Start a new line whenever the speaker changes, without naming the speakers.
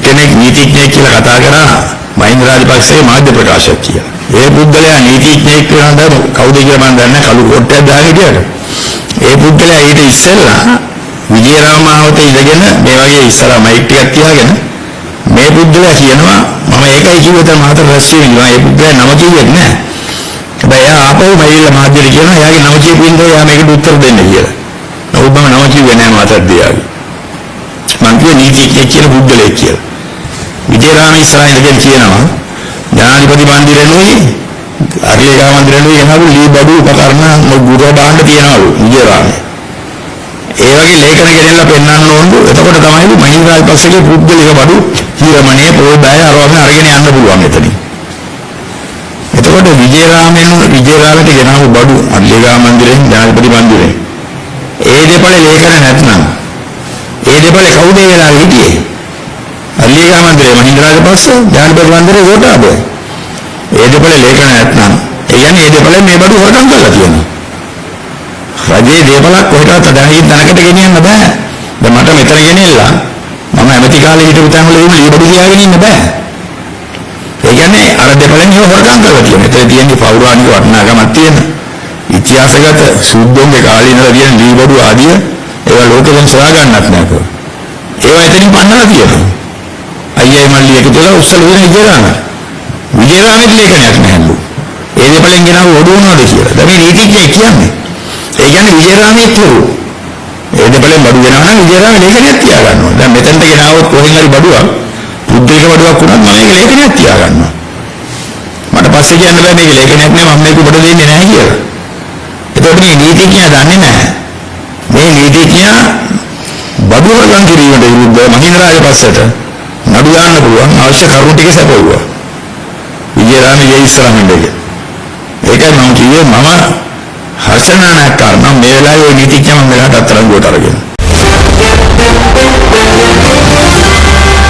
කෙනෙක් නීතිඥයෙක් කියලා කතා කරා මහින්ද රාජපක්ෂගේ මාධ්‍ය ප්‍රකාශයක් කියලා. ඒ පුද්ගලයා නීතිඥයෙක් වෙනවද කවුද කියලා මම දන්නේ කළු කොට්ටයක් දාගෙන හිටියට. ඒ පුද්ගලයා ඊට ඉස්සෙල්ලා විජේරාම මාවත ඉඳගෙන මේ වගේ ඉස්සරහා මයික් ටිකක් තියාගෙන මේ පුද්ගලයා කියනවා මම ඒකයි කිව්වද මාතර රැස්සිය ඉන්නවා. ඒ පුද්ගලයා නම කිව්වෙත් නෑ. හැබැයි එයා ආපහු මයිල්ල මාධ්‍යට කියනවා එයාගේ නම කියපු ඉඳලා එයා මේකට උත්තර දෙන්න කියලා. නමුත් මම නම කිව්වේ නෑ මාතර දියාගේ. මං කිව්වේ නීතිඥයෙක් කියලා පුද්ගලයෙක් කියලා. විජේරාම ඉස්සරහා ඉඳගෙන කියනවා ජනාධිපති මන්දිරෙනුයි අරියගා මන්දිරෙනුයි එනවලු ලී බඩු උපකරණ ගුරු බාණ්ඩ තියනවලු විජේරාම. ඒ වගේ ලේඛන ගෙනෙන්න පෙන්වන්න ඕනලු. එතකොට තමයි මහින්ද රාජපක්ෂගේ පුද්ගලික බඩු හිරමනේ පොල්දාය අරවම අරගෙන යන්න පුළුවන් එතනින්. එතකොට විජේරාමට ගෙනාවු බඩු අරියගා මන්දිරෙන් ජනාධිපති මන්දිරෙන් ඒ දෙපළේ ලේඛන නැත්නම් ඒ දෙපළේ කවුද ඒ වෙලාවේ හිටියේ? අරියගා මන්දිරේ මහින්ද රාජපක්ෂ ජනාධිපති මන්දිරේ ගෝඨාභය. ඒ දෙපළේ ලේඛන නැත්නම් ඒ කියන්නේ ඒ දෙපළේ මේ බඩු හොරකම් කරලා තියෙනවා. රජයේ දේපලක් කොහෙටවත් දැනගින් තැනකට ගෙනියන්න බෑ. දැන් මට මෙතන ගෙනියලා මම ඇමති කාලේ හිටපු තැන් වල ඉන්න ඊබඩු තියාගෙන ඉන්න බෑ. ඒ කියන්නේ අර දෙපළෙන් ඒව හොරකම් කරලා තියෙනවා. ඒතර තියෙන්නේ පෞරාණික වටිනාකමක් තියෙන. ඉතිහාසගත සුද්ධෝගේ කාලේ ඉඳලා තියෙන ඊබඩු ආදිය ඒවා ලෝකෙන් සොයා ගන්නත් නෑ. ඒවා එතනින් පන්නලා තියෙනවා. අයියයි මල්ලි එකතු වෙලා උස්සල වෙන විජේරාමෙත් ලේඛනයක් නැහැලු. ඒ දෙපළෙන් ගෙනාව ඔඩු වුණාද කියලා. දැන් මේ නීතිඥයෙක් කියන්නේ ඒ කියන්නේ විජේරාමයේ තුරු ඒ දෙපළෙන් බඩු වෙනවා නම් විජේරාමයේ ලේඛනයක් තියා ගන්නවා. දැන් මෙතනට ගෙනාවොත් කොහෙන් හරි බඩුවක් පුද්ගලික බඩුවක් වුණත් මම ඒක ලේඛනයක් තියා ගන්නවා. මට පස්සේ කියන්න බෑ මේක ලේඛනයක් නේ මම මේක ඔබට දෙන්නේ නැහැ කියලා. ඒතකොට මේ නීතිඥයා දන්නේ නැහැ. මේ නීතිඥයා බඩු වර්ගම් කිරීමට විරුද්ධව මහින්ද රාජපක්ෂට නඩු දාන්න පුළුවන් අවශ්‍ය කරුණු ටික සැපයුවා. විජේරාමයේ ඉස්සරහින් ඉඳගෙන. ඒකයි මම කිව්වේ මම හර්ෂණානක්කාර නම් මේ වෙලාවේ ওই නීතිඥයන් මෙලහට අත්තරංගුවට අරගෙන